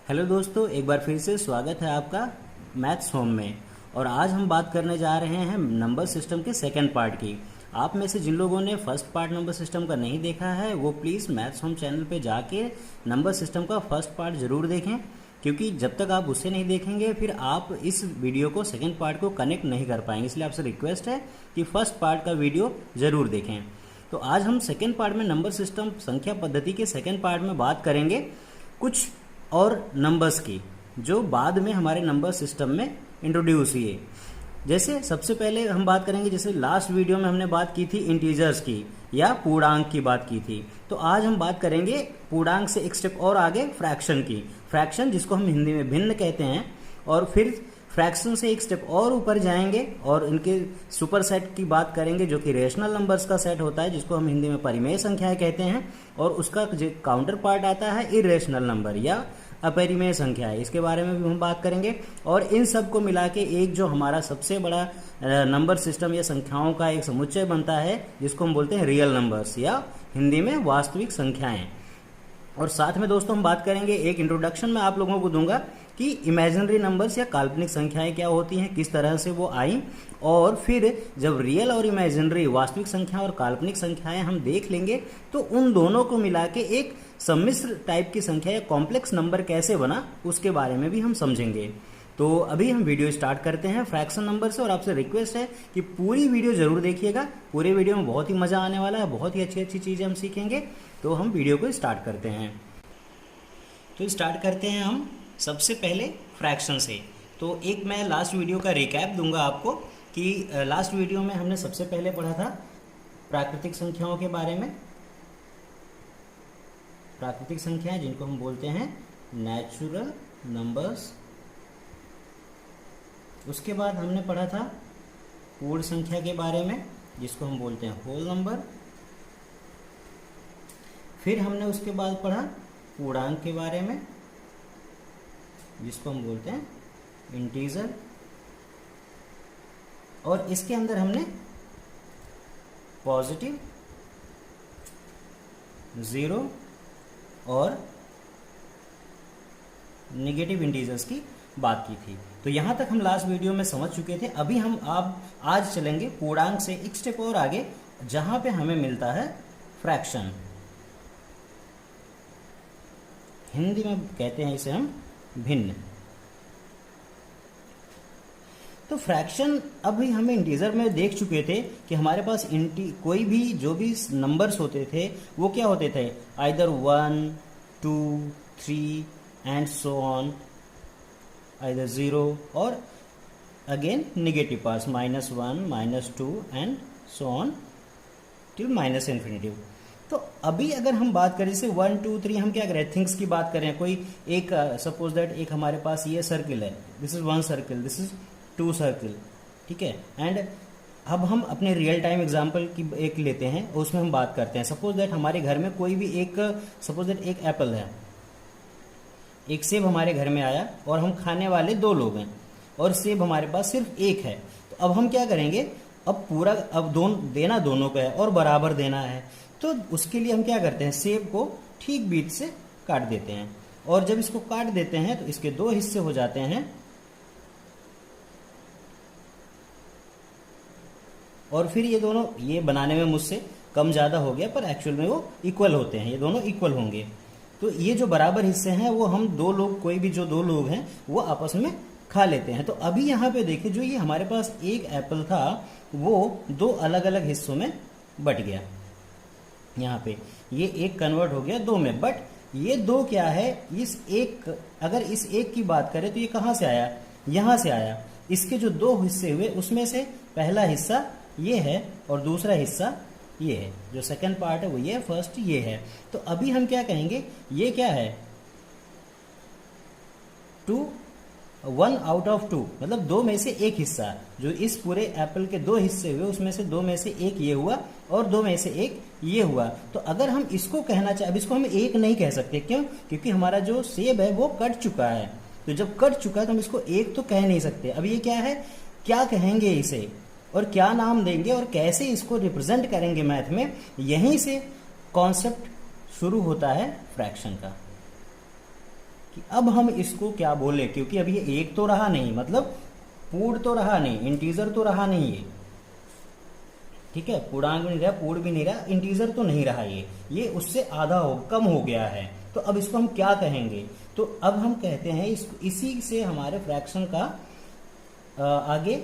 Hello दोस्तों, एक बार फिर से स्वागत है आपका मैथ्स होम में। और आज हम बात करने जा रहे हैं नंबर सिस्टम के सेकंड पार्ट की। आप में से जिन लोगों ने फर्स्ट पार्ट नंबर सिस्टम का नहीं देखा है वो प्लीज़ मैथ्स होम चैनल पे जाके नंबर सिस्टम का फर्स्ट पार्ट ज़रूर देखें, क्योंकि जब तक आप उसे नहीं देखेंगे फिर आप इस वीडियो को सेकंड पार्ट को कनेक्ट नहीं कर पाएंगे। इसलिए आपसे रिक्वेस्ट है कि फर्स्ट पार्ट का वीडियो ज़रूर देखें। तो आज हम सेकेंड पार्ट में नंबर सिस्टम संख्या पद्धति के सेकेंड पार्ट में बात करेंगे कुछ और नंबर्स की जो बाद में हमारे नंबर सिस्टम में इंट्रोड्यूस हुए। जैसे सबसे पहले हम बात करेंगे, जैसे लास्ट वीडियो में हमने बात की थी इंटीजर्स की या पूर्णांक की बात की थी, तो आज हम बात करेंगे पूर्णांक से एक स्टेप और आगे फ्रैक्शन की। फ्रैक्शन जिसको हम हिंदी में भिन्न कहते हैं, और फिर फ्रैक्शन से एक स्टेप और ऊपर जाएंगे और इनके सुपर सेट की बात करेंगे जो कि रेशनल नंबर्स का सेट होता है, जिसको हम हिंदी में परिमेय संख्याएं कहते हैं, और उसका जो काउंटर पार्ट आता है इरेशनल नंबर या अपरिमेय संख्या है। इसके बारे में भी हम बात करेंगे। और इन सब को मिला के एक जो हमारा सबसे बड़ा नंबर सिस्टम या संख्याओं का एक समुच्चय बनता है जिसको हम बोलते हैं रियल नंबर्स या हिंदी में वास्तविक संख्याएं। और साथ में दोस्तों हम बात करेंगे, एक इंट्रोडक्शन मैं आप लोगों को दूंगा कि इमेजिनरी नंबर्स या काल्पनिक संख्याएं क्या होती हैं, किस तरह से वो आई, और फिर जब रियल और इमेजिनरी वास्तविक संख्या और काल्पनिक संख्याएं हम देख लेंगे तो उन दोनों को मिला के एक सम्मिश्र टाइप की संख्या या कॉम्प्लेक्स नंबर कैसे बना उसके बारे में भी हम समझेंगे। तो अभी हम वीडियो स्टार्ट करते हैं फ्रैक्शन नंबर से, और आपसे रिक्वेस्ट है कि पूरी वीडियो जरूर देखिएगा। पूरे वीडियो में बहुत ही मजा आने वाला है, बहुत ही अच्छी अच्छी चीजें हम सीखेंगे। तो हम वीडियो को स्टार्ट करते हैं। तो स्टार्ट करते हैं हम सबसे पहले फ्रैक्शन से। तो एक मैं लास्ट वीडियो का रिकैप दूंगा आपको कि लास्ट वीडियो में हमने सबसे पहले पढ़ा था प्राकृतिक संख्याओं के बारे में। प्राकृतिक संख्याएं जिनको हम बोलते हैं नेचुरल नंबर्स। उसके बाद हमने पढ़ा था पूर्ण संख्या के बारे में जिसको हम बोलते हैं होल नंबर। फिर हमने उसके बाद पढ़ा पूर्णांक के बारे में जिसको हम बोलते हैं इंटीजर। और इसके अंदर हमने पॉजिटिव, जीरो और नेगेटिव इंटीजर्स की बात की थी। तो यहां तक हम लास्ट वीडियो में समझ चुके थे। अभी हम आज चलेंगे पूर्णांक से एक स्टेप और आगे, जहां पे हमें मिलता है फ्रैक्शन। हिंदी में कहते हैं इसे हम भिन्न। तो फ्रैक्शन अभी हमें इंटीजर में देख चुके थे कि हमारे पास कोई भी जो भी नंबर्स होते थे वो क्या होते थे, either 1, 2, 3 and so on, either 0 और again negative parts -1, -2 and so on till -infinity. तो अभी अगर हम बात करें जैसे 1, 2, 3, हम क्या करें, थिंग्स की बात करें। कोई एक सपोज दैट एक हमारे पास ये सर्किल है, this is 1 circle, this is 2 circle, ठीक है। एंड अब हम अपने रियल टाइम एग्जांपल की एक लेते हैं, उसमें हम बात करते हैं। सपोज दैट हमारे घर में कोई भी एक, सपोज दैट एक एप्पल है, एक सेब हमारे घर में आया और हम खाने वाले 2 लोग हैं और सेब हमारे पास सिर्फ एक है। तो अब हम क्या करेंगे, अब देना दोनों को है और बराबर देना है। तो उसके लिए हम क्या करते हैं, सेब को ठीक बीच से काट देते हैं, और जब इसको काट देते हैं तो इसके 2 हिस्से हो जाते हैं, और फिर ये दोनों, ये बनाने में मुझसे कम ज्यादा हो गया पर एक्चुअल में वो इक्वल होते हैं, ये दोनों इक्वल होंगे। तो ये जो बराबर हिस्से हैं वो हम 2 लोग, कोई भी जो 2 लोग हैं वो आपस में खा लेते हैं। तो अभी यहाँ पे देखिए, जो ये हमारे पास एक एप्पल था वो 2 अलग अलग हिस्सों में बट गया। यहाँ पे ये एक कन्वर्ट हो गया 2 में, बट ये 2 क्या है, अगर इस एक की बात करें तो ये कहाँ से आया, यहाँ से आया। इसके जो 2 हिस्से हुए उसमें से पहला हिस्सा ये है और दूसरा हिस्सा ये है। जो सेकंड पार्ट है वो ये, फर्स्ट ये है। तो अभी हम क्या कहेंगे, ये क्या है, 1 आउट ऑफ 2, मतलब 2 में से एक हिस्सा। जो इस पूरे एप्पल के 2 हिस्से हुए उसमें से 2 में से एक ये हुआ और 2 में से एक ये हुआ। तो अगर हम इसको कहना चाहे, अब इसको हम एक नहीं कह सकते, क्यों, क्योंकि हमारा जो सेब है वो कट चुका है। तो जब कट चुका है तो हम इसको एक तो कह नहीं सकते। अब ये क्या है, क्या कहेंगे इसे और क्या नाम देंगे और कैसे इसको रिप्रेजेंट करेंगे मैथ में, यहीं से कॉन्सेप्ट शुरू होता है फ्रैक्शन का। कि अब हम इसको क्या बोले, क्योंकि अभी ये एक तो रहा नहीं, मतलब पूर्ण तो रहा नहीं, इंटीजर तो रहा नहीं ये, ठीक है, पूर्णांक भी नहीं रहा, पूर्ण भी नहीं रहा, इंटीजर तो नहीं रहा, ये उससे आधा हो कम हो गया है। तो अब इसको हम क्या कहेंगे, तो अब हम कहते हैं इसी से हमारे फ्रैक्शन का आगे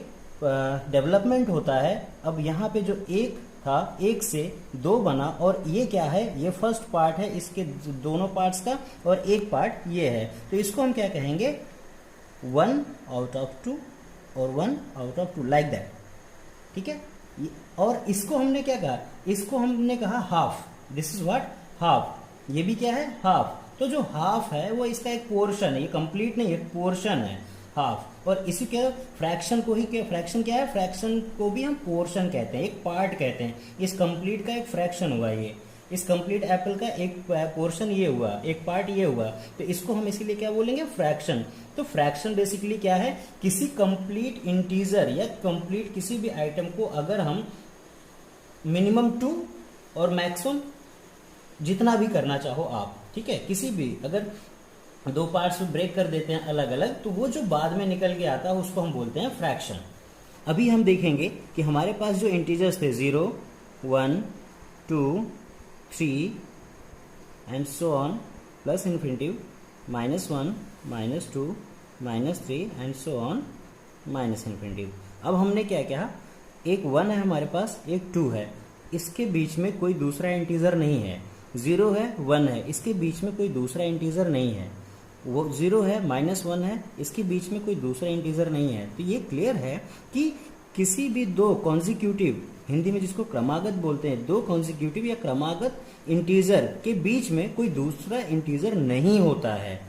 डेवलपमेंट होता है। अब यहाँ पे जो एक था, एक से दो बना, और ये क्या है, ये फर्स्ट पार्ट है इसके दोनों पार्ट्स का, और एक पार्ट ये है, तो इसको हम क्या कहेंगे, 1 आउट ऑफ 2 और 1 आउट ऑफ 2, लाइक दैट, ठीक है। और इसको हमने क्या कहा, इसको हमने कहा half, this is what, half, ये भी क्या है, हाफ। तो जो हाफ है वो इसका एक पोर्शन है, ये कंप्लीट नहीं है, पोर्शन है हाफ। और इसी के फ्रैक्शन को ही, क्या फ्रैक्शन क्या है, फ्रैक्शन को भी हम पोर्शन कहते हैं, एक पार्ट कहते हैं। इस कंप्लीट का एक फ्रैक्शन हुआ ये, इस कंप्लीट एप्पल का एक पोर्शन ये हुआ, एक पार्ट ये हुआ, तो इसको हम इसीलिए क्या बोलेंगे, फ्रैक्शन। तो फ्रैक्शन बेसिकली क्या है, किसी कंप्लीट इंटीजर या कंप्लीट किसी भी आइटम को अगर हम मिनिमम 2 और मैक्सिमम जितना भी करना चाहो आप, ठीक है, किसी भी अगर दो पार्ट्स में ब्रेक कर देते हैं अलग अलग, तो वो जो बाद में निकल के आता है उसको हम बोलते हैं फ्रैक्शन। अभी हम देखेंगे कि हमारे पास जो इंटीजर्स थे 0, 1, 2, 3 and so on, plus infinitive, -1, -2, -3 and so on, minus infinitive. अब हमने क्या किया, एक 1 है हमारे पास, एक 2 है, इसके बीच में कोई दूसरा इंटीजर नहीं है, 0 है, 1 है, इसके बीच में कोई दूसरा इंटीजर नहीं है, वो 0 है, -1 है, इसके बीच में कोई दूसरा इंटीजर नहीं है। तो ये क्लियर है कि किसी भी दो कॉन्जिक्यूटिव, हिंदी में जिसको क्रमागत बोलते हैं, दो कॉन्जिक्यूटिव या क्रमागत इंटीजर के बीच में कोई दूसरा इंटीजर नहीं होता है।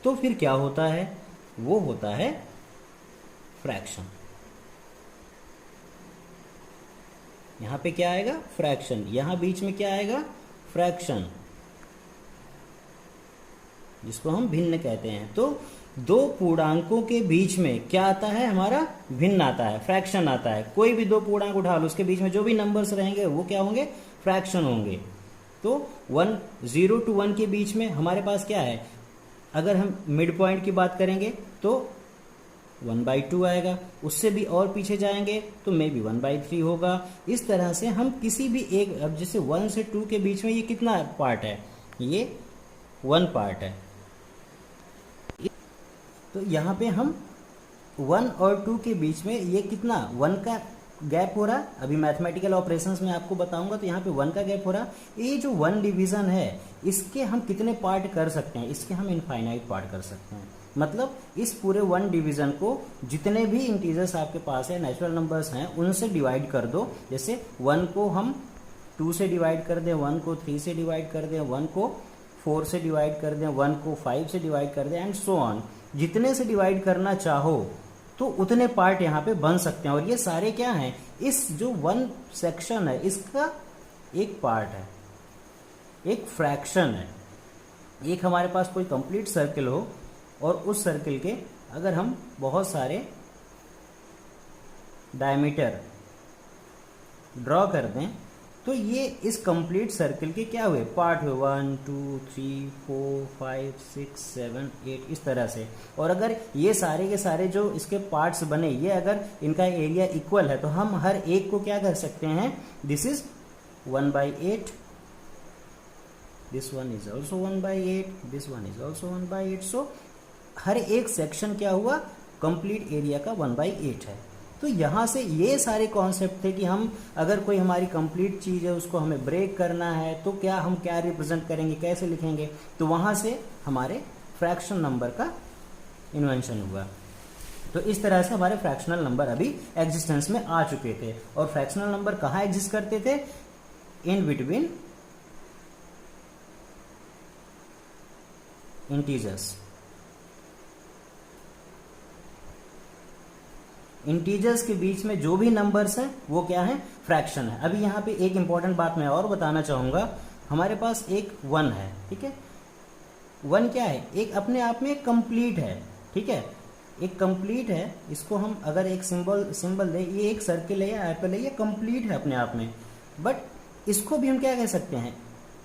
तो फिर क्या होता है, वो होता है फ्रैक्शन। यहां पे क्या आएगा, फ्रैक्शन, यहां बीच में क्या आएगा, फ्रैक्शन, जिसको हम भिन्न कहते हैं। तो दो पूर्णांकों के बीच में क्या आता है, हमारा भिन्न आता है, फ्रैक्शन आता है। कोई भी दो पूर्णांक उठा लो, उसके बीच में जो भी नंबर्स रहेंगे वो क्या होंगे, फ्रैक्शन होंगे। तो 0 to 1 के बीच में हमारे पास क्या है, अगर हम मिड पॉइंट की बात करेंगे तो 1/2 आएगा, उससे भी और पीछे जाएंगे तो मे बी 1/3 होगा। इस तरह से हम किसी भी एक, अब जैसे 1 से 2 के बीच में ये कितना पार्ट है, ये 1 पार्ट है, तो यहाँ पे हम 1 और 2 के बीच में ये कितना 1 का गैप हो रहा। अभी मैथमेटिकल ऑपरेशंस में आपको बताऊंगा, तो यहाँ पे 1 का गैप हो रहा। ये जो 1 डिवीजन है, इसके हम कितने पार्ट कर सकते हैं, इसके हम इनफाइनाइट पार्ट कर सकते हैं। मतलब इस पूरे 1 डिवीजन को जितने भी इंटीजर्स आपके पास है, नेचुरल नंबर्स हैं, उनसे डिवाइड कर दो। जैसे 1 को हम 2 से डिवाइड कर दें, 1 को 3 से डिवाइड कर दें, 1 को 4 से डिवाइड कर दें, 1 को 5 से डिवाइड कर दें, एंड सो ऑन। जितने से डिवाइड करना चाहो तो उतने पार्ट यहाँ पे बन सकते हैं। और ये सारे क्या हैं, इस जो 1 सेक्शन है इसका एक पार्ट है, एक फ्रैक्शन है। एक हमारे पास कोई कंप्लीट सर्किल हो और उस सर्किल के अगर हम बहुत सारे डायमीटर ड्रॉ कर दें, तो ये इस कंप्लीट सर्किल के क्या हुए, पार्ट हुए, 1 2 3 4 5 6 7 8, इस तरह से। और अगर ये सारे के सारे जो इसके पार्ट्स बने, ये अगर इनका एरिया इक्वल है, तो हम हर एक को क्या कर सकते हैं, this is 1/8, this one is also 1/8, this one is also 1/8। सो हर एक सेक्शन क्या हुआ, कंप्लीट एरिया का 1/8 है। तो यहाँ से ये सारे कॉन्सेप्ट थे कि हम अगर कोई हमारी कंप्लीट चीज़ है उसको हमें ब्रेक करना है, तो क्या हम क्या रिप्रेजेंट करेंगे, कैसे लिखेंगे। तो वहाँ से हमारे फ्रैक्शन नंबर का इन्वेंशन हुआ। तो इस तरह से हमारे फ्रैक्शनल नंबर अभी एग्जिस्टेंस में आ चुके थे। और फ्रैक्शनल नंबर कहाँ एग्जिस्ट करते थे, इन बिटवीन इंटीजर्स। इंटीजर्स के बीच में जो भी नंबर्स हैं वो क्या है, फ्रैक्शन है। अभी यहाँ पे एक इंपॉर्टेंट बात मैं और बताना चाहूंगा। हमारे पास एक 1 है, ठीक है, 1 क्या है, एक अपने आप में कंप्लीट है, ठीक है, एक कंप्लीट है। इसको हम अगर एक सिंबल दे, ये एक सर्किल है या एप्पल है, ये कंप्लीट है अपने आप में। बट इसको भी हम क्या कह सकते हैं,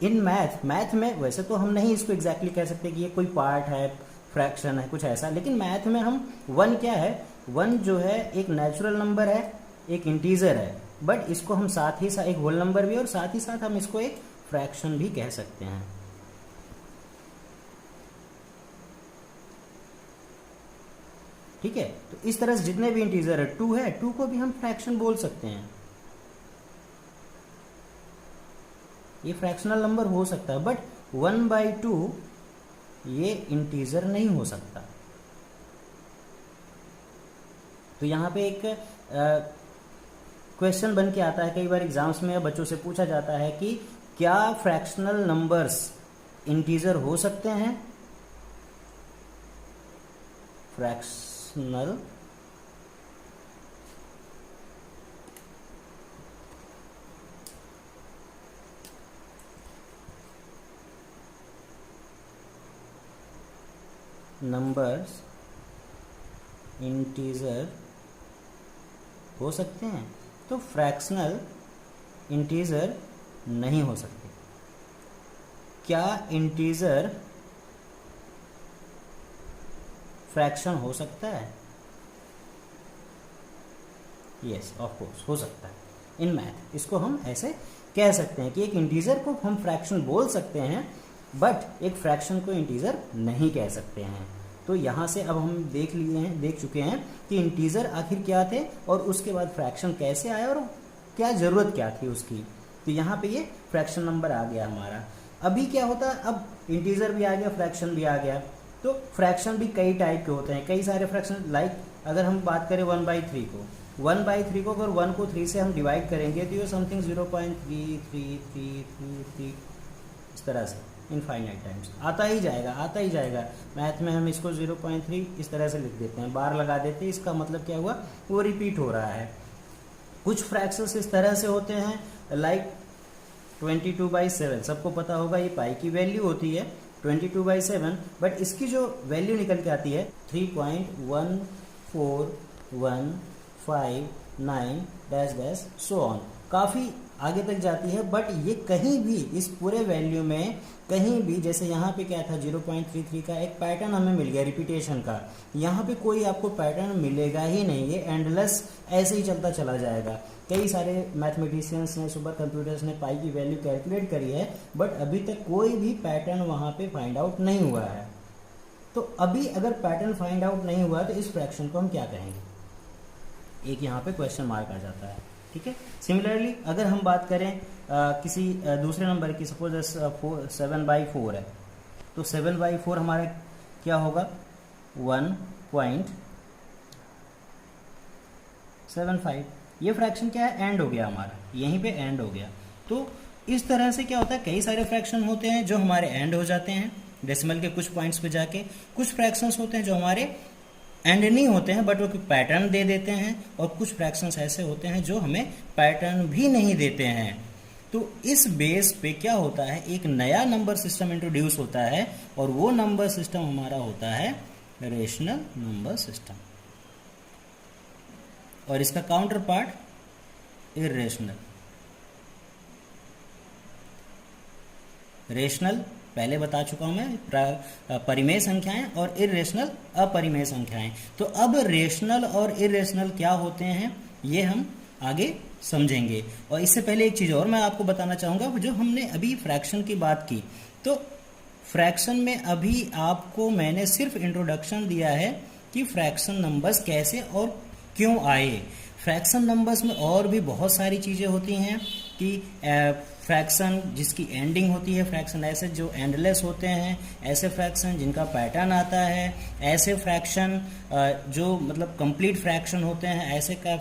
इन मैथ में वैसे तो हम नहीं इसको एग्जैक्टली कह सकते कि ये कोई पार्ट है, फ्रैक्शन है, कुछ ऐसा। लेकिन मैथ में हम वन क्या है, वन जो है एक नेचुरल नंबर है, एक इंटीजर है, बट इसको हम साथ ही साथ एक होल नंबर भी, और साथ ही साथ हम इसको एक फ्रैक्शन भी कह सकते हैं। ठीक है, तो इस तरह से जितने भी इंटीजर है, टू है, टू को भी हम फ्रैक्शन बोल सकते हैं। ये फ्रैक्शनल नंबर हो सकता है, बट 1/2 ये इंटीजर नहीं हो सकता। तो यहाँ पे एक क्वेश्चन बन के आता है, कई बार एग्जाम्स में बच्चों से पूछा जाता है कि क्या फ्रैक्शनल नंबर्स इंटीजर हो सकते हैं। फ्रैक्शनल नंबर्स इंटीजर हो सकते हैं। तो फ्रैक्शनल इंटीजर नहीं हो सकते। क्या इंटीजर फ्रैक्शन हो सकता है? यस, ऑफ कोर्स हो सकता है। इन मैथ इसको हम ऐसे कह सकते हैं कि एक इंटीजर को हम फ्रैक्शन बोल सकते हैं, बट एक फ्रैक्शन को इंटीजर नहीं कह सकते हैं। तो यहाँ से अब हम देख चुके हैं कि इंटीजर आखिर क्या थे, और उसके बाद फ्रैक्शन कैसे आया, और क्या ज़रूरत क्या थी उसकी। तो यहाँ पे ये फ्रैक्शन नंबर आ गया हमारा। अभी क्या होता है, अब इंटीजर भी आ गया, फ्रैक्शन भी आ गया। तो फ्रैक्शन भी कई टाइप के होते हैं, कई सारे फ्रैक्शन। लाइक अगर हम बात करें 1/3 को, 1/3 को अगर 1 को 3 से हम डिवाइड करेंगे तो ये समथिंग 0.3333 इस तरह से इनफाइनाइट टाइम्स आता ही जाएगा। मैथ में हम इसको 0.3 इस तरह से लिख देते हैं, बार लगा देते हैं, इसका मतलब क्या हुआ, वो रिपीट हो रहा है। कुछ फ्रैक्शंस इस तरह से होते हैं, लाइक 22/7, सबको पता होगा ये पाई की वैल्यू होती है 22/7, बट इसकी जो वैल्यू निकल के आती है 3.14159 सो ऑन, काफ़ी आगे तक जाती है। बट ये कहीं भी इस पूरे वैल्यू में कहीं भी, जैसे यहाँ पे क्या था 0.33 का एक पैटर्न हमें मिल गया रिपीटेशन का, यहाँ पे कोई आपको पैटर्न मिलेगा ही नहीं, ये एंडलेस ऐसे ही चलता चला जाएगा। कई सारे मैथमेटिशियंस ने, सुपर कंप्यूटर्स ने पाई की वैल्यू कैलकुलेट करी है, बट अभी तक कोई भी पैटर्न वहाँ पे फाइंड आउट नहीं हुआ है। तो अभी अगर पैटर्न फाइंड आउट नहीं हुआ तो इस फ्रैक्शन को हम क्या कहेंगे, एक यहाँ पे क्वेश्चन मार्क आ जाता है। ठीक है, सिमिलरली अगर हम बात करें किसी दूसरे नंबर की, सपोज 7/4 है, तो 7/4 हमारा क्या होगा, 1.75। ये फ्रैक्शन क्या है, एंड हो गया हमारा, यहीं पे एंड हो गया। तो इस तरह से क्या होता है, कई सारे फ्रैक्शन होते हैं जो हमारे एंड हो जाते हैं डेसिमल के कुछ पॉइंट्स पे जाके। कुछ फ्रैक्शंस होते हैं जो हमारे एंड नहीं होते हैं, बट वो पैटर्न दे देते हैं, और कुछ फ्रैक्शंस ऐसे होते हैं जो हमें पैटर्न भी नहीं देते हैं। तो इस बेस पे क्या होता है, एक नया नंबर सिस्टम इंट्रोड्यूस होता है, और वो नंबर सिस्टम हमारा होता है रेशनल नंबर सिस्टम, और इसका काउंटर पार्ट इर्रेशनल। रेशनल पहले बता चुका हूं मैं, परिमेय संख्याएं, और इर्रेशनल अपरिमेय संख्याएं। तो अब रेशनल और इर्रेशनल क्या होते हैं ये हम आगे समझेंगे। और इससे पहले एक चीज़ और मैं आपको बताना चाहूँगा, जो हमने अभी फ्रैक्शन की बात की, तो फ्रैक्शन में अभी आपको मैंने सिर्फ इंट्रोडक्शन दिया है कि फ्रैक्शन नंबर्स कैसे और क्यों आए। फ्रैक्शन नंबर्स में और भी बहुत सारी चीज़ें होती हैं कि फ्रैक्शन जिसकी एंडिंग होती है, फ्रैक्शन ऐसे जो एंडलेस होते हैं, ऐसे फ्रैक्शन जिनका पैटर्न आता है, ऐसे फ्रैक्शन जो मतलब कंप्लीट फ्रैक्शन होते हैं, ऐसे का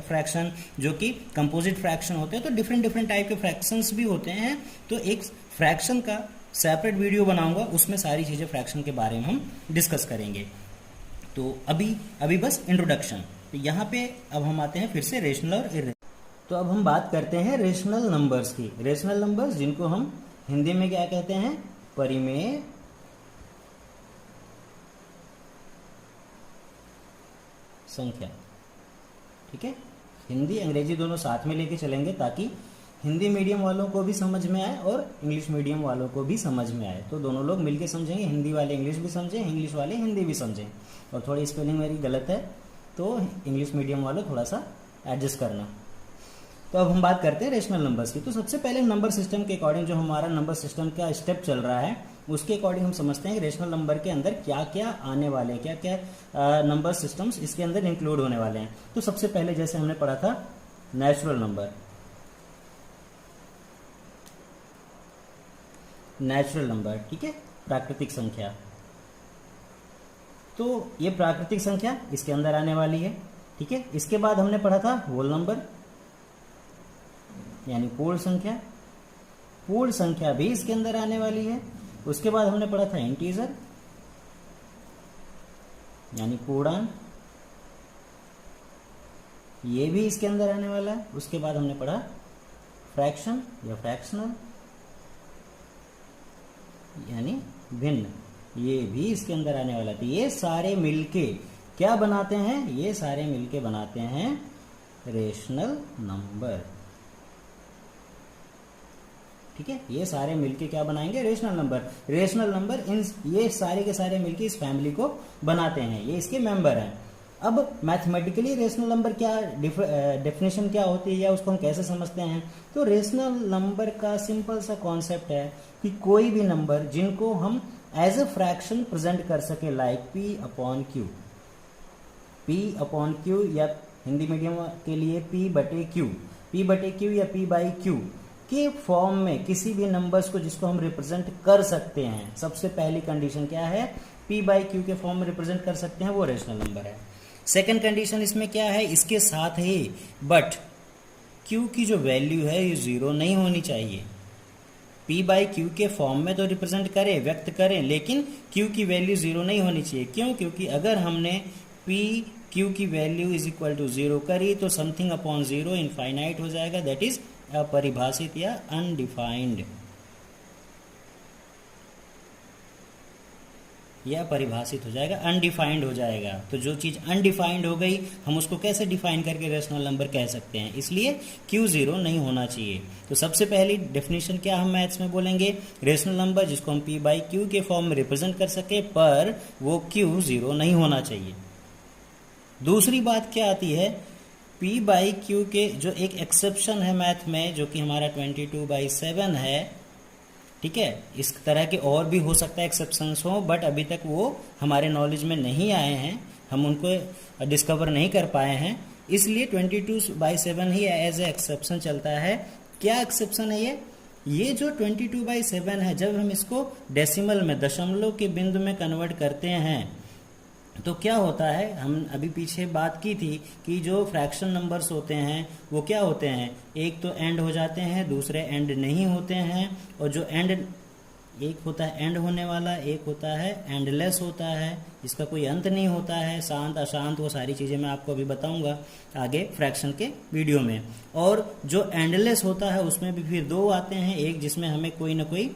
फ्रैक्शन जो कि कंपोजिट फ्रैक्शन होते हैं। तो डिफरेंट टाइप के फ्रैक्शंस भी होते हैं। तो एक फ्रैक्शन का सेपरेट वीडियो बनाऊंगा, उसमें सारी चीज़ें फ्रैक्शन के बारे में हम डिस्कस करेंगे। तो अभी बस इंट्रोडक्शन। तो यहाँ पे अब हम आते हैं फिर से रेशनल और इर्रेशनल। तो अब हम बात करते हैं रेशनल नंबर्स की। रेशनल नंबर्स जिनको हम हिंदी में क्या कहते हैं, परिमेय संख्या। ठीक है, हिंदी अंग्रेजी दोनों साथ में लेके चलेंगे ताकि हिंदी मीडियम वालों को भी समझ में आए और इंग्लिश मीडियम वालों को भी समझ में आए। तो दोनों लोग मिलके समझेंगे, हिंदी वाले इंग्लिश भी समझें, इंग्लिश वाले हिंदी भी समझें। और थोड़ी स्पेलिंग मेरी गलत है तो इंग्लिश मीडियम वालों थोड़ा सा एडजस्ट करना। तो अब हम बात करते हैं रेशनल नंबर्स की। तो सबसे पहले नंबर सिस्टम के अकॉर्डिंग जो हमारा नंबर सिस्टम का स्टेप चल रहा है उसके अकॉर्डिंग हम समझते हैं कि रेशनल नंबर के अंदर क्या क्या आने वाले हैं, क्या क्या नंबर सिस्टम्स इसके अंदर इंक्लूड होने वाले हैं। तो सबसे पहले जैसे हमने पढ़ा था नेचुरल नंबर, नेचुरल नंबर, ठीक है, प्राकृतिक संख्या। तो ये प्राकृतिक संख्या इसके अंदर आने वाली है, ठीक है। इसके बाद हमने पढ़ा था होल नंबर यानी पूर्ण संख्या, पूर्ण संख्या भी इसके अंदर आने वाली है। उसके बाद हमने पढ़ा था इंटीजर यानी पूर्णांक, ये भी इसके अंदर आने वाला है। उसके बाद हमने पढ़ा फ्रैक्शन या फ्रैक्शनल यानी भिन्न, ये भी इसके अंदर आने वाला था। ये सारे मिलके क्या बनाते हैं, ये सारे मिलके बनाते हैं रेशनल नंबर, ठीक है। ये सारे मिलके क्या बनाएंगे, rational number. Rational number in ये सारे के सारे मिलके इस फैमिली को बनाते हैं, ये इसके मेंबर हैं। अब मैथमेटिकली रेशनल नंबर क्या डेफिनेशन क्या होती है या उसको हम कैसे समझते हैं। तो रेशनल नंबर का सिंपल सा कॉन्सेप्ट है कि कोई भी नंबर जिनको हम एज ए फ्रैक्शन प्रेजेंट कर सके, like P upon Q, P upon Q या हिंदी मीडियम के लिए पी बटे क्यू या पी बाई क्यू के फॉर्म में किसी भी नंबर्स को जिसको हम रिप्रेजेंट कर सकते हैं। सबसे पहली कंडीशन क्या है, पी बाई क्यू के फॉर्म में रिप्रेजेंट कर सकते हैं, वो रेशनल नंबर है। सेकंड कंडीशन इसमें क्या है, इसके साथ ही बट क्यू की जो वैल्यू है ये जीरो नहीं होनी चाहिए। पी बाई क्यू के फॉर्म में तो रिप्रेजेंट करें, व्यक्त करें, लेकिन क्यू की वैल्यू जीरो नहीं होनी चाहिए। क्यों? क्योंकि अगर हमने पी क्यू की value is equal to zero करी तो समथिंग अपॉन जीरो इनफाइनाइट हो जाएगा, दैट इज अपरिभाषित या अनडिफाइंड, या परिभाषित हो जाएगा, अनडिफाइंड हो जाएगा। तो जो चीज अनडिफाइंड हो गई हम उसको कैसे डिफाइन करके रेशनल नंबर कह सकते हैं, इसलिए क्यू जीरो नहीं होना चाहिए। तो सबसे पहली डेफिनेशन क्या हम मैथ्स में बोलेंगे, रेशनल नंबर जिसको हम पी बाई क्यू के फॉर्म में रिप्रेजेंट कर सके पर वो क्यू जीरो नहीं होना चाहिए। दूसरी बात क्या आती है, पी बाई क्यू के जो एक एक्सेप्शन है मैथ में जो कि हमारा 22/7 है, ठीक है। इस तरह के और भी हो सकता है एक्सेप्शंस हो, बट अभी तक वो हमारे नॉलेज में नहीं आए हैं, हम उनको डिस्कवर नहीं कर पाए हैं, इसलिए 22/7 ही एज ए एक्सेप्शन चलता है। क्या एक्सेप्शन है ये जो 22/7 है, जब हम इसको डेसिमल में दशमलव के बिंदु में कन्वर्ट करते हैं तो क्या होता है, हम अभी पीछे बात की थी कि जो फ्रैक्शन नंबर्स होते हैं वो क्या होते हैं, एक तो एंड हो जाते हैं, दूसरे एंड नहीं होते हैं, और जो एंड एक होता है एंड होने वाला, एक होता है एंडलेस होता है, जिसका कोई अंत नहीं होता है, शांत अशांत, वो सारी चीज़ें मैं आपको अभी बताऊंगा आगे फ्रैक्शन के वीडियो में। और जो एंडलेस होता है उसमें भी फिर दो आते हैं, एक जिसमें हमें कोई ना कोई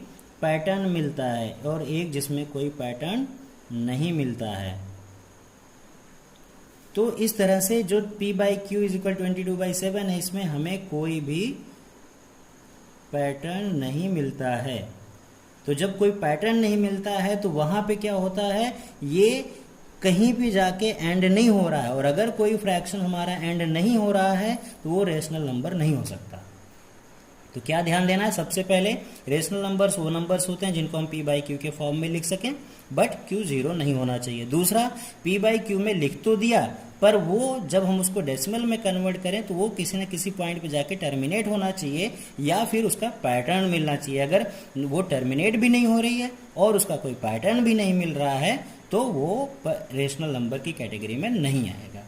पैटर्न मिलता है और एक जिसमें कोई पैटर्न नहीं मिलता है। तो इस तरह से जो P by Q is equal 22/7 है, इसमें हमें कोई भी पैटर्न नहीं मिलता है। तो जब कोई पैटर्न नहीं मिलता है तो वहां पे क्या होता है, ये कहीं भी जाके एंड नहीं हो रहा है, और अगर कोई फ्रैक्शन हमारा एंड नहीं हो रहा है तो वो रेशनल नंबर नहीं हो सकता। तो क्या ध्यान देना है, सबसे पहले रेशनल नंबर्स वो नंबर्स होते हैं जिनको हम P बाई क्यू के फॉर्म में लिख सकें, बट क्यू जीरो नहीं होना चाहिए। दूसरा, P बाई क्यू में लिख तो दिया पर वो जब हम उसको डेसिमल में कन्वर्ट करें तो वो किसी न किसी पॉइंट पे जाके टर्मिनेट होना चाहिए या फिर उसका पैटर्न मिलना चाहिए। अगर वो टर्मिनेट भी नहीं हो रही है और उसका कोई पैटर्न भी नहीं मिल रहा है तो वो रेशनल नंबर की कैटेगरी में नहीं आएगा।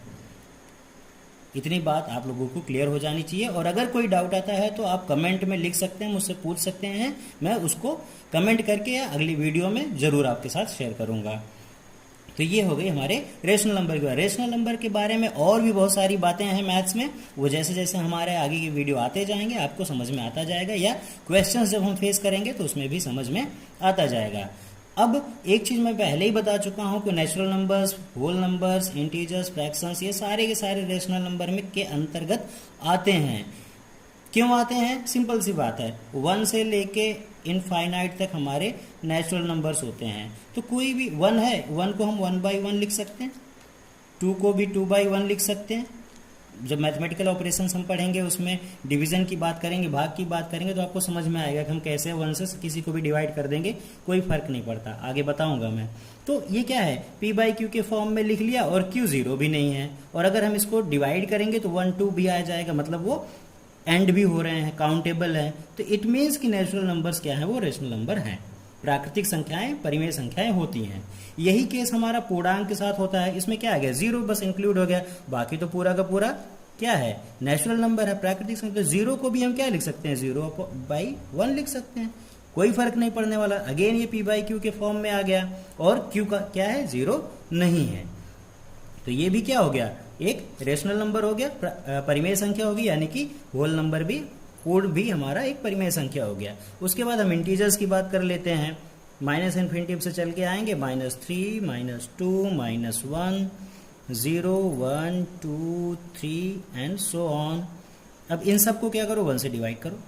इतनी बात आप लोगों को क्लियर हो जानी चाहिए। और अगर कोई डाउट आता है तो आप कमेंट में लिख सकते हैं, मुझसे पूछ सकते हैं, मैं उसको कमेंट करके या अगली वीडियो में जरूर आपके साथ शेयर करूंगा। तो ये हो गई हमारे रेशनल नंबर के बारे। रेशनल नंबर के बारे में और भी बहुत सारी बातें हैं मैथ्स में, वो जैसे जैसे हमारे आगे की वीडियो आते जाएंगे आपको समझ में आता जाएगा, या क्वेश्चंस जब हम फेस करेंगे तो उसमें भी समझ में आता जाएगा। अब एक चीज मैं पहले ही बता चुका हूं कि natural numbers, whole numbers, integers, fractions, ये सारे के सारे रेशनल नंबर में के अंतर्गत आते हैं। क्यों आते हैं? सिंपल सी बात है, 1 से लेके इनफाइनाइट तक हमारे नेचुरल नंबर्स होते हैं। तो कोई भी 1 है, 1 को हम 1/1 लिख सकते हैं, 2 को भी 2/1 लिख सकते हैं। जब मैथमेटिकल ऑपरेशंस हम पढ़ेंगे उसमें डिवीजन की बात करेंगे, भाग की बात करेंगे, तो आपको समझ में आएगा कि हम कैसे 1 से किसी को भी डिवाइड कर देंगे, कोई फर्क नहीं पड़ता, आगे बताऊंगा मैं। तो ये क्या है, p/q के फॉर्म में लिख लिया और q 0 भी नहीं है। और अगर हम इसको डिवाइड करेंगे तो 1 2 भी आ जाएगा, मतलब वो एंड भी हो रहे हैं, काउंटेबल है। तो इट मीन्स कि नेचुरल नंबर्स क्या है, वो रेशनल नंबर हैं। प्राकृतिक संख्याएं परिमेय संख्याएं होती हैं। यही केस हमारा पूर्णांक के साथ होता है। इसमें क्या आ गया, 0 बस इंक्लूड हो गया, बाकी तो पूरा का पूरा क्या है, नेचुरल नंबर है, प्राकृतिक संख्या। 0 को भी हम क्या लिख सकते हैं, 0/1 लिख सकते हैं, कोई फर्क नहीं पड़ने वाला। अगेन ये p/q के फॉर्म में आ गया और q का क्या है, 0 नहीं है। तो ये भी क्या हो गया, एक रेशनल नंबर हो गया, परिमेय संख्या होगी, यानी कि होल नंबर भी, पूर्ण भी हमारा एक परिमेय संख्या हो गया। उसके बाद हम इंटीजर्स की बात कर लेते हैं। -इन्फिनिटी से चल के आएंगे, -3, -2, -1, 0, 1, 2, 3 एंड सो ऑन। अब इन सबको क्या करो, 1 से डिवाइड करो।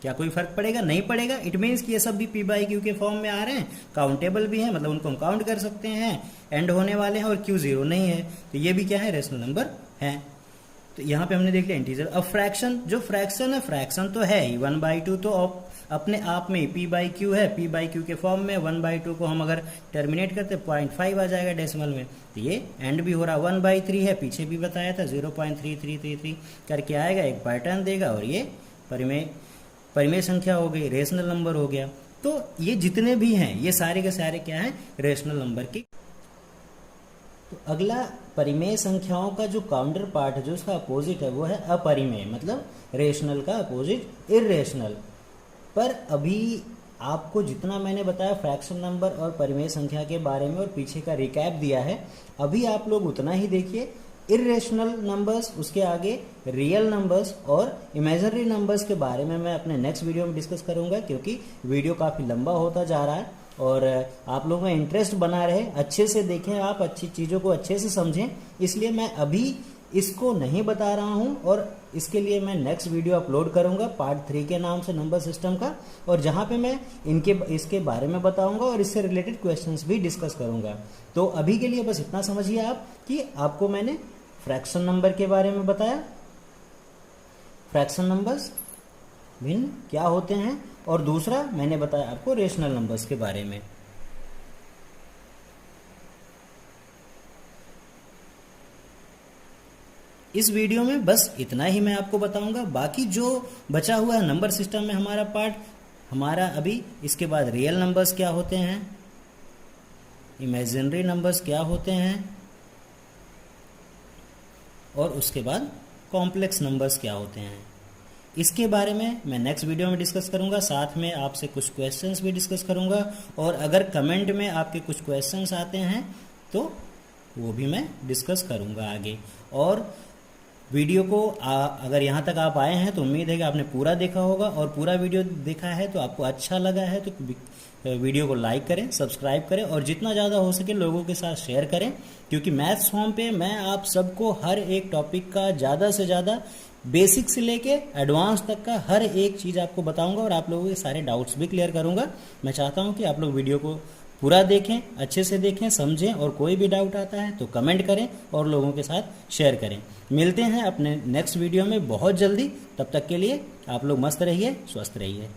क्या कोई फर्क पड़ेगा? नहीं पड़ेगा। इट मीन्स कि ये सब भी p/q के फॉर्म में आ रहे हैं, काउंटेबल भी हैं, मतलब उनको हम काउंट कर सकते हैं, एंड होने वाले हैं, और q 0 नहीं है, तो ये भी क्या है, रेशनल नंबर है। तो यहाँ पे हमने देख लिया इंटीजर। अब फ्रैक्शन, जो फ्रैक्शन है, फ्रैक्शन तो है ही, 1/2 तो अपने आप में p/q है, p/q के फॉर्म में 1/2 को हम अगर टर्मिनेट करते 0.5 आ जाएगा डेसिमल में। तो ये एंड भी हो रहा, 1/3 है, पीछे भी बताया था, 0.3333 करके आएगा, एक पैटर्न देगा, और ये परिमेय संख्या हो गई, रेशनल नंबर हो गया। तो ये जितने भी हैं, ये सारे के सारे क्या हैं, रेशनल नंबर की। तो अगला परिमेय संख्याओं का जो काउंटर पार्ट है, जो उसका अपोजिट है, वो है अपरिमेय, मतलब रेशनल का अपोजिट इर्रेशनल। पर अभी आपको जितना मैंने बताया फ्रैक्शन नंबर और परिमेय संख्या के बारे में और पीछे का रिकैप दिया है, अभी आप लोग उतना ही देखिए। इर्रेशनल नंबर्स, उसके आगे रियल नंबर्स और इमेजिनरी नंबर्स के बारे में मैं अपने नेक्स्ट वीडियो में डिस्कस करूंगा, क्योंकि वीडियो काफ़ी लंबा होता जा रहा है और आप लोगों का इंटरेस्ट बना रहे, अच्छे से देखें, आप अच्छी चीज़ों को अच्छे से समझें। इसलिए मैं अभी इसको नहीं बता रहा हूं, और इसके लिए मैं नेक्स्ट वीडियो अपलोड करूंगा पार्ट 3 के नाम से नंबर सिस्टम का, और जहां पे मैं इसके बारे में बताऊंगा और इससे रिलेटेड क्वेश्चंस भी डिस्कस करूंगा। तो अभी के लिए बस इतना समझिए आप कि आपको मैंने फ्रैक्शन नंबर के बारे में बताया, फ्रैक्शन नंबर्स भिन्न क्या होते हैं, और दूसरा मैंने बताया आपको रेशनल नंबर्स के बारे में। इस वीडियो में बस इतना ही मैं आपको बताऊंगा। बाकी जो बचा हुआ है नंबर सिस्टम में हमारा पार्ट, हमारा अभी इसके बाद रियल नंबर्स क्या होते हैं, इमेजिनरी नंबर्स क्या होते हैं, और उसके बाद कॉम्प्लेक्स नंबर्स क्या होते हैं, इसके बारे में मैं नेक्स्ट वीडियो में डिस्कस करूंगा। साथ में आपसे कुछ क्वेश्चंस भी डिस्कस करूंगा, और अगर कमेंट में आपके कुछ क्वेश्चंस आते हैं तो वो भी मैं डिस्कस करूंगा आगे। और वीडियो को अगर यहाँ तक आप आए हैं तो उम्मीद है कि आपने पूरा देखा होगा, और पूरा वीडियो देखा है तो आपको अच्छा लगा है तो वीडियो को लाइक करें, सब्सक्राइब करें, और जितना ज़्यादा हो सके लोगों के साथ शेयर करें, क्योंकि मैथ्स होम पे मैं आप सबको हर एक टॉपिक का ज़्यादा से ज़्यादा बेसिक से लेके एडवांस तक का हर एक चीज़ आपको बताऊंगा, और आप लोगों के सारे डाउट्स भी क्लियर करूंगा। मैं चाहता हूं कि आप लोग वीडियो को पूरा देखें, अच्छे से देखें, समझें, और कोई भी डाउट आता है तो कमेंट करें और लोगों के साथ शेयर करें। मिलते हैं अपने नेक्स्ट वीडियो में बहुत जल्दी, तब तक के लिए आप लोग मस्त रहिए, स्वस्थ रहिए।